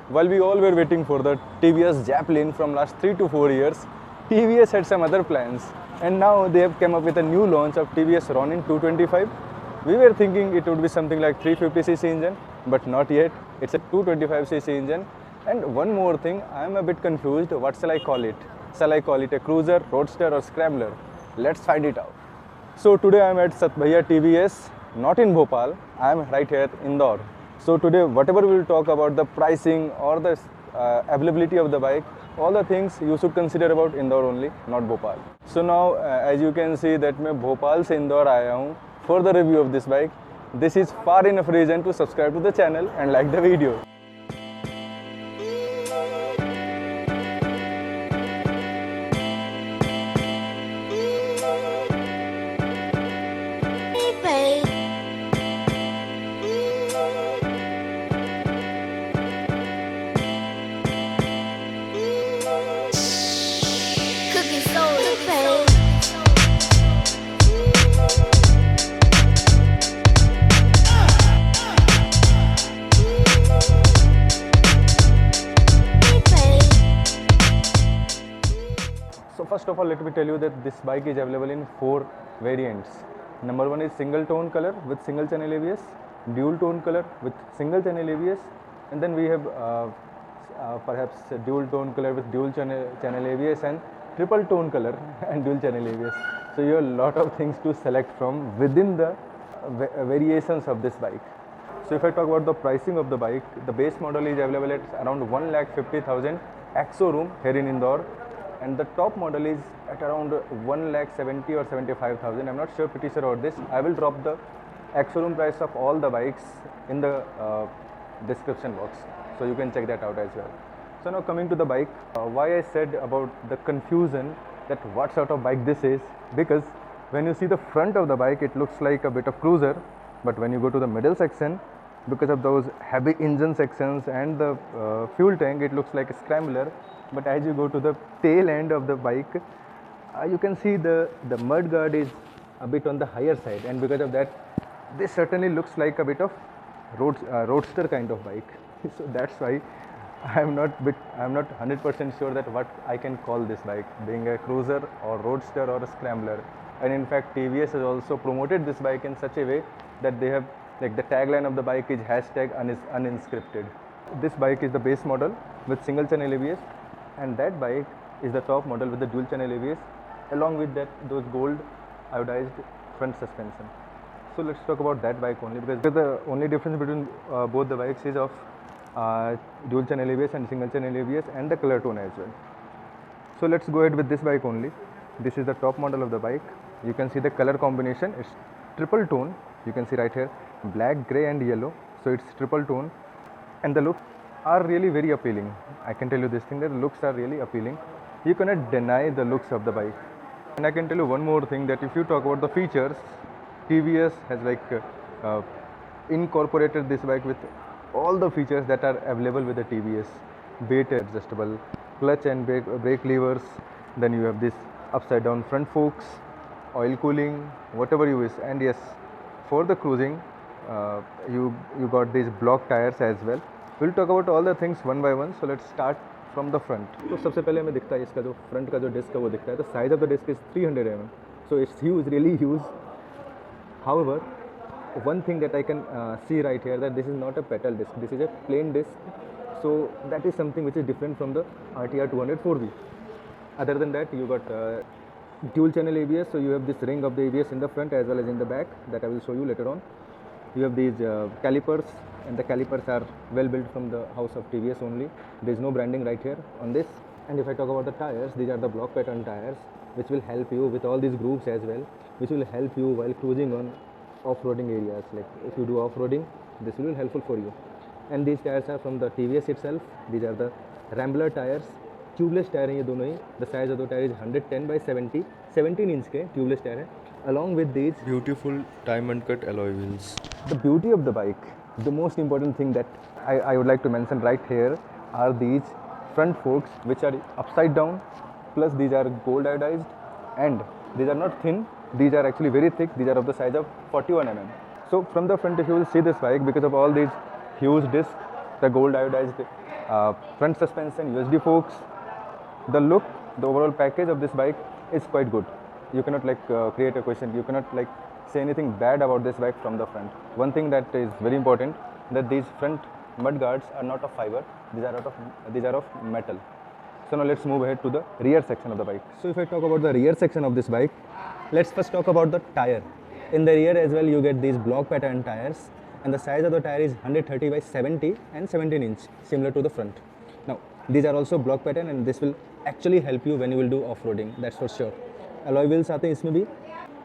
While we all were waiting for the TVS Javelin from last 3 to 4 years, TVS had some other plans, and now they have come up with a new launch of TVS Ronin 225. We were thinking it would be something like 350cc engine, but not yet. It's a 225cc engine. And one more thing, I am a bit confused. What shall I call it? Shall I call it a cruiser, roadster, or scrambler? Let's find it out. So today I am at Satbhaiya TVS, not in Bhopal. I am right here in Indore. So today, whatever we will talk about the pricing or the availability of the bike, all the things you should consider about Indore only, not Bhopal. So now, as you can see that मैं भोपाल से इंदौर आया हूँ for the review of this bike. This is far enough reason to subscribe to the channel and like the video. So first of all, let me tell you that this bike is available in 4 variants. Number 1 is single tone color with single channel ABS, dual tone color with single channel ABS, and then we have perhaps a dual tone color with dual channel ABS and triple tone color and dual channel ABS. So you have a lot of things to select from within the variations of this bike. So if I talk about the pricing of the bike, the base model is available at around 1,50,000 Ex-showroom here in Indore, and the top model is at around 1,70,000 or 75,000. I'm not sure, pretty sure about this. I will drop the ex-showroom price of all the bikes in the description box, so you can check that out as well. So now coming to the bike, why I said about the confusion that what sort of bike this is, because when you see the front of the bike, it looks like a bit of cruiser, but when you go to the middle section, because of those heavy engine sections and the fuel tank, it looks like a scrambler. But as you go to the tail end of the bike, you can see the mud guard is a bit on the higher side, and because of that, this certainly looks like a bit of roadster kind of bike. So that's why I'm not 100% sure that what I can call this bike, being a cruiser or roadster or a scrambler. And in fact, TVS has also promoted this bike in such a way that they have, like, the tagline of the bike is #uninscripted. This bike is the base model with single channel ABS, and that bike is the top model with the dual channel ABS, along with that those gold iodized front suspension. So let's talk about that bike only, because the only difference between both the bikes is of dual channel ABS and single channel ABS and the color tone as well. So let's go ahead with this bike only. This is the top model of the bike. You can see the color combination, it's triple tone. You can see right here, black, grey and yellow. So it's triple tone, and the looks are really very appealing. I can tell you this thing, that the looks are really appealing. You cannot deny the looks of the bike. And I can tell you one more thing, that if you talk about the features, TVS has incorporated this bike with all the features that are available with the TVS, be it adjustable clutch and brake levers, then you have this upside down front forks, oil cooling, whatever you wish. And yes, for the cruising, you got these block tires as well. We'll talk about all the things one by one. So let's start from the front. तो सबसे पहले हमें दिखता है इसका जो front का जो डिस्क है वो दिखता है. The size of the disc is 300 mm, so it's huge, really huge. However, one thing that I can see right here, that this is not a petal disc, this is a plain disc. So that is something which is different from the RTR 200 4V. Other than that, you got dual channel ABS, so you have this ring of the ABS in the front as well as in the back, that I will show you later on. You have these calipers, and the calipers are well built from the house of TVS only. There is no branding right here on this. And if I talk about the tires, these are the block pattern tires, which will help you with all these grooves as well, which will help you while cruising on off-roading areas. Like if you do off-roading, this will be helpful for you. And these tires are from the TVS itself. These are the Rambler tires. Tubeless tyre हैं ये दोनों ही. The size of the tire is 110 by 70, 17 inch के tubeless tyre हैं. Along with these beautiful diamond cut alloy wheels. The beauty of the bike, the most important thing that I would like to mention right here are these front forks, which are upside down, plus these are gold iodized, and these are not thin, these are actually very thick. These are of the size of 41 mm. So from the front, if you will see this bike, because of all these huge discs, the gold iodized front suspension, USD forks. The look, the overall package of this bike is quite good. You cannot create a question. You cannot say anything bad about this bike from the front. One thing that is very important, that these front mud guards are not of fiber. These are of metal. So now let's move ahead to the rear section of the bike. So if I talk about the rear section of this bike, let's first talk about the tire. In the rear as well, you get these block pattern tires, and the size of the tire is 130 by 70 and 17 inch, similar to the front. Now these are also block pattern, and this will actually help you when you will do off-roading, that's for sure. Alloy wheels आते हैं इसमें भी.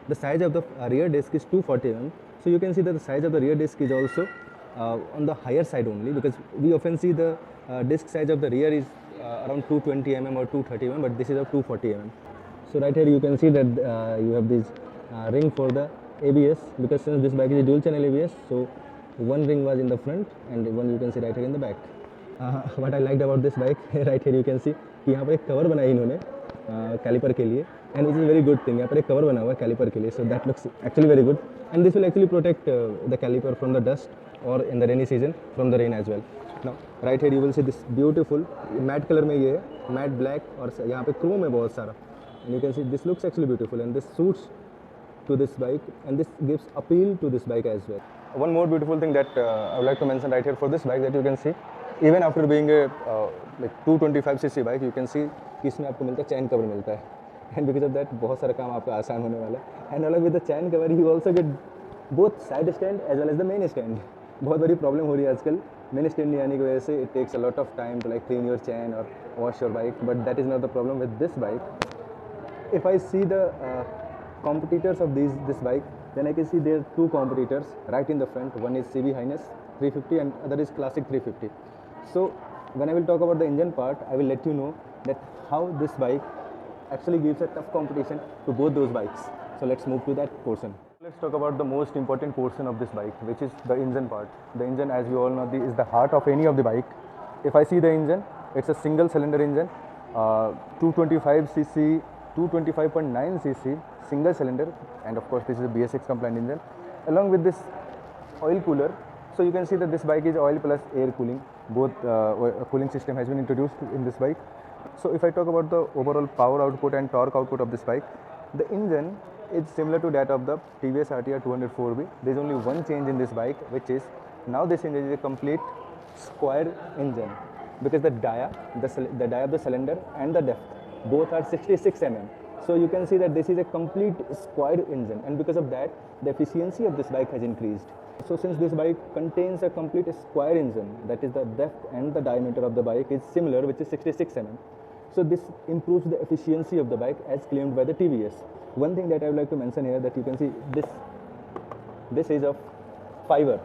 The size of the rear disc is 240 mm. So you can see that the size of the rear disc is also on the higher side only, because we often see the disc size of the rear is around 220 mm or 230 mm, but this is of 240 mm. So right here you can see that you have this ring for the ABS, because since this bike is a dual channel ABS, so one ring was in the front and one you can see right here in the back. What I liked about this bike, right here you can see कि यहाँ पर एक cover बनाया इन्होंने caliper के लिए, and which is very good thing. यहाँ पर एक कवर बना हुआ है कैलिपर के लिए, so that looks actually very good, and this will actually protect the caliper from the dust or in the rainy season from the rain as well. Now right here you will see this beautiful matte color में ये है, matte black, और यहाँ पे chrome है बहुत सारा, and you can see this looks actually beautiful, and this suits to this bike, and this gives appeal to this bike as well. One more beautiful thing that I would like to mention right here for this bike, that you can see even after being a 225cc bike, you can see कि इसमें आपको मिलता है चैन cover मिलता है, and because of that बहुत सारा काम आपका आसान होने वाला है. And along with the chain cover you also get both side stand as well as the main stand. बहुत बड़ी प्रॉब्लम हो रही है आजकल मेन स्टैंड नहीं आने की वजह से. It takes a lot of time to clean your chain or wash your bike, but that is not the problem with this bike. If I see the competitors of this bike, then I can see there are two competitors right in the front. One is CV Highness 350 and other is Classic 350. So when I will talk about the engine part, I will let you know that how this bike actually gives a tough competition to both those bikes. So let's move to that portion. Let's talk about the most important portion of this bike, which is the engine part. The engine, as we all know, is the heart of any of the bike. If I see the engine, it's a single cylinder engine, 225cc, 225.9cc, single cylinder, and of course this is a BS6 compliant engine, along with this oil cooler. So you can see that this bike is oil plus air cooling. Both cooling system has been introduced in this bike. So if I talk about the overall power output and torque output of this bike, the engine is similar to that of the TVS RTR 204B. There is only one change in this bike, which is now this engine is a complete square engine, because the dia of the cylinder and the depth both are 66 mm. So you can see that this is a complete square engine, and because of that the efficiency of this bike has increased. So since this bike contains a complete square engine, that is the depth and the diameter of the bike is similar, which is 66 mm. So this improves the efficiency of the bike as claimed by the TVS. One thing that I would like to mention here, that you can see this is of fiber,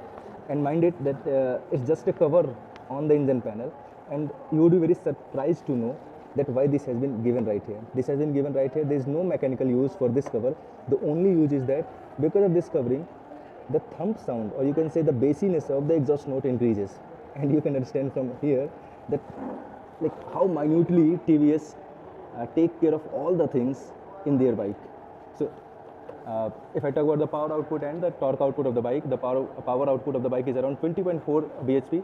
and mind it that it's just a cover on the engine panel, and you would be very surprised to know that why this has been given right here. This has been given right here. There is no mechanical use for this cover. The only use is that because of this covering, the thump sound, or you can say the bassiness of the exhaust note increases, and you can understand from here that how minutely TVS take care of all the things in their bike. So if I talk about the power output and the torque output of the bike, the power output of the bike is around 20.4 bhp,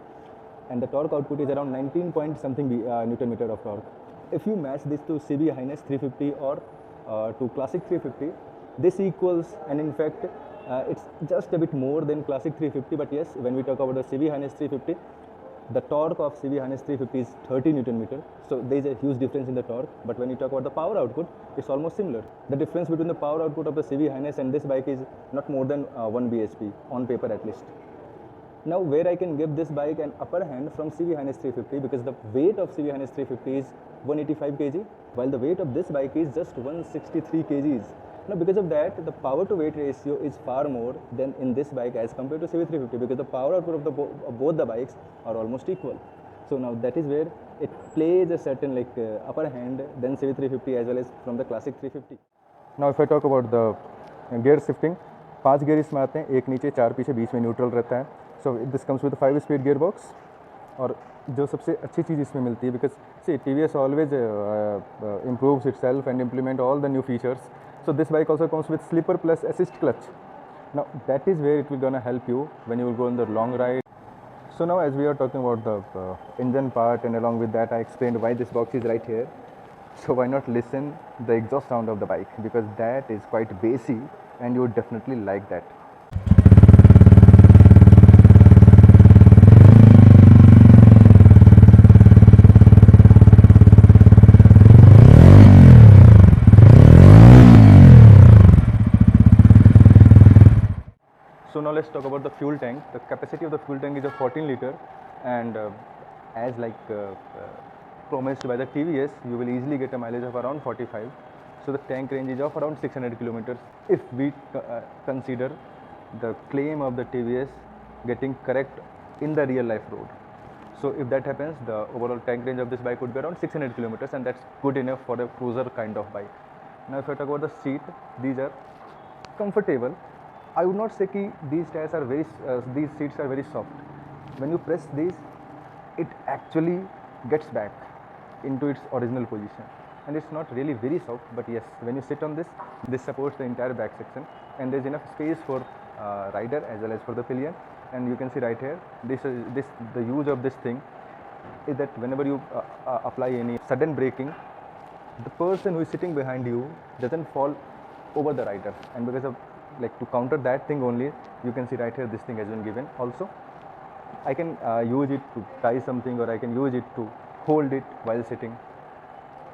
and the torque output is around 19 point something Newton meter of torque. If you match this to CV Highness 350 or to Classic 350, this equals, and in fact it's just a bit more than Classic 350. But yes, when we talk about the CV Highness 350, the torque of CV Highness 350 is 30 Newton meter. So there is a huge difference in the torque. But when you talk about the power output, it's almost similar. The difference between the power output of the CV Highness and this bike is not more than 1 bhp on paper at least. Now where I can give this bike an upper hand from CV Highness 350, because the weight of CV Highness 350 is 185 kg, while the weight of this bike is just 163 kgs. Now because of that, the power to weight ratio is far more than in this bike as compared to CV 350, because the power output of both the bikes are almost equal. So now that is where it plays a certain upper hand than CV 350 as well as from the Classic 350. Now if I talk about the gear shifting, 5 gear इसमें आते हैं, एक नीचे 4 पीछे, बीच में neutral रहता है. So this comes with a 5-speed gearbox. और जो सबसे अच्छी चीज़ इसमें मिलती है, because see TVS always improves itself and implement all the new features. So this bike also comes with slipper plus assist clutch. Now that is where it will gonna help you when you will go on the long ride. So now as we are talking about the engine part, and along with that I explained why this box is right here. So why not listen the exhaust sound of the bike, because that is quite bassy and you would definitely like that. So now let's talk about the fuel tank. The capacity of the fuel tank is a 14 liter, and as promised by the TVS, you will easily get a mileage of around 45. So the tank range is of around 600 kilometers if we consider the claim of the TVS getting correct in the real life road. So if that happens, the overall tank range of this bike would be around 600 kilometers, and that's good enough for a cruiser kind of bike. Now if I talk about the seat, these are comfortable. I would not say कि these tires are these seats are very soft. When you press these, it actually gets back into its original position, and it's not really very soft. But yes, when you sit on this supports the entire back section, and there's enough space for rider as well as for the pillion. And you can see right here, the use of this thing is that whenever you apply any sudden braking, the person who is sitting behind you doesn't fall over the rider, and because of to counter that thing only, you can see right here this thing has been given. Also I can use it to tie something, or I can use it to hold it while sitting.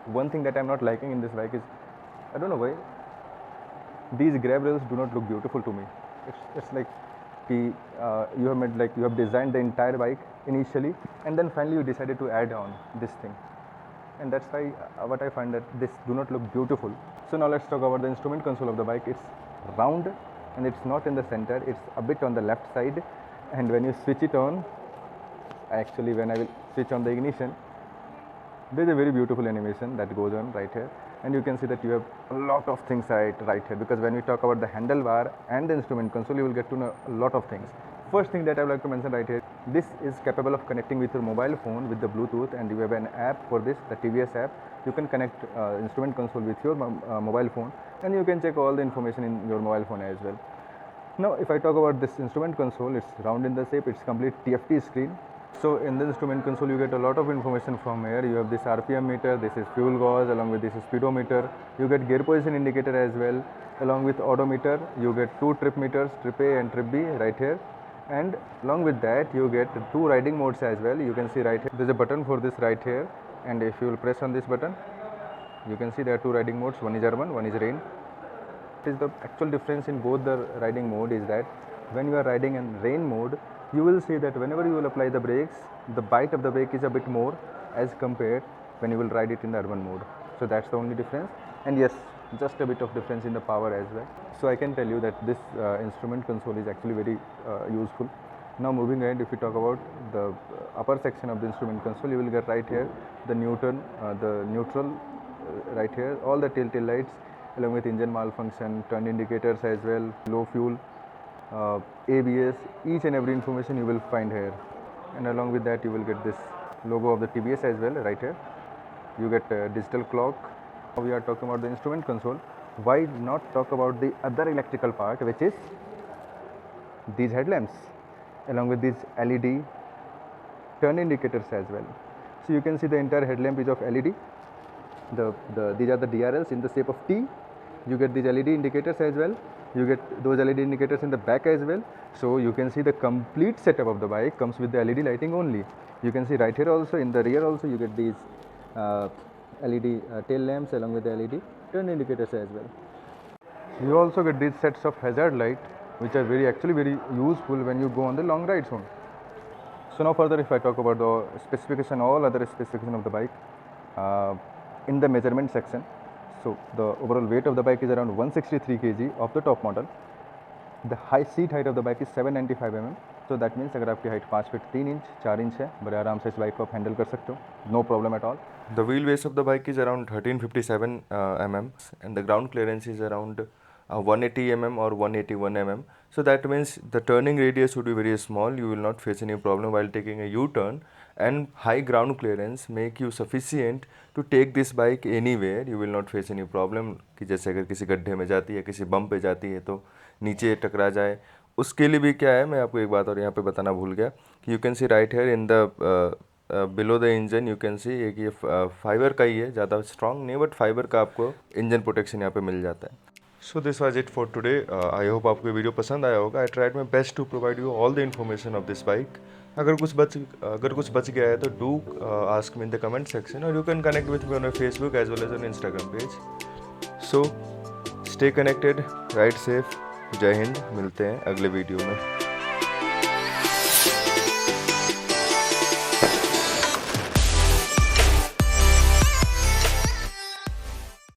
One thing that I'm not liking in this bike is, I don't know why these grab rails do not look beautiful to me. It's like you have made you have designed the entire bike initially, and then finally you decided to add on this thing, and that's why what I find that this do not look beautiful. So now let's talk about the instrument console of the bike. It's round and it's not in the center, it's a bit on the left side, and when you switch it on, actually when I will switch on the ignition, there is a very beautiful animation that goes on right here, and you can see that you have a lot of things right here, because when we talk about the handlebar and the instrument console, you will get to know a lot of things. First thing that I would like to mention right here, this is capable of connecting with your mobile phone with the Bluetooth, and you have an app for this, the TVS app. You can connect instrument console with your mobile phone, and you can check all the information in your mobile phone as well. Now if I talk about this instrument console, it's round in the shape, it's complete TFT screen. So in the instrument console you get a lot of information from here. You have this RPM meter, this is fuel gauge, along with this speedometer. You get gear position indicator as well. Along with odometer, you get two trip meters, trip A and trip B right here. And along with that you get two riding modes as well. You can see right here, there's a button for this right here, and if you will press on this button, you can see there are two riding modes, one is urban, one is rain. What is the actual difference in both the riding mode is that when you are riding in rain mode, you will see that whenever you will apply the brakes, the bite of the brake is a bit more as compared when you will ride it in the urban mode. So that's the only difference, and yes, just a bit of difference in the power as well. So I can tell you that this instrument console is actually very useful. Now moving ahead, if we talk about the upper section of the instrument console, you will get right here the neutral right here, all the telltale lights, along with engine malfunction, turn indicators as well, low fuel, ABS, each and every information you will find here. And along with that you will get this logo of the TVS as well right here. You get a digital clock. Now we are talking about the instrument console. Why not talk about the other electrical part, which is these headlamps, along with these LED turn indicators as well. So you can see the entire headlamp is of LED. These are the DRLs in the shape of T. You get these LED indicators as well. You get those LED indicators in the back as well. So you can see the complete setup of the bike comes with the LED lighting only. You can see right here also, in the rear also, you get these LED tail lamps along with the LED turn indicators as well. You also get these sets of hazard light, which are actually very useful when you go on the long rides home. So now further, if I talk about the specification, all other specification of the bike, in the measurement section, so the overall weight of the bike is around 163 kg of the top model. The seat height of the bike is 795 mm. So that means अगर आपकी height 5 feet 3 inch 4 inch है, बड़े आराम से इस bike को आप handle कर सकते हो, no problem at all. The wheelbase of the bike is around 1357 mm, and the ground clearance is around 180 mm or 181 mm. So that means the turning radius would be very small. You will not face any problem while taking a U-turn, and high ground clearance make you sufficient to take this bike anywhere. You will not face any problem कि जैसे अगर किसी गड्ढे में जाती है, किसी बम पे जाती है तो नीचे टकरा जाए, उसके लिए भी क्या है, मैं आपको एक बात और यहाँ पे बताना भूल गया कि you can see right here in the below the engine, you can see एक ये फाइबर का ही है, ज़्यादा स्ट्रॉन्ग नहीं बट फाइबर का आपको इंजन प्रोटेक्शन यहाँ पे मिल जाता है। So this was it for today. I hope आपको ये वीडियो पसंद आया होगा। I tried my best to provide you all the information of this bike. अगर कुछ बच गया है तो do ask me in the comment section, और you can connect with me on Facebook as well as on Instagram page. So stay connected, ride safe, Jai Hind, मिलते हैं अगले वीडियो में।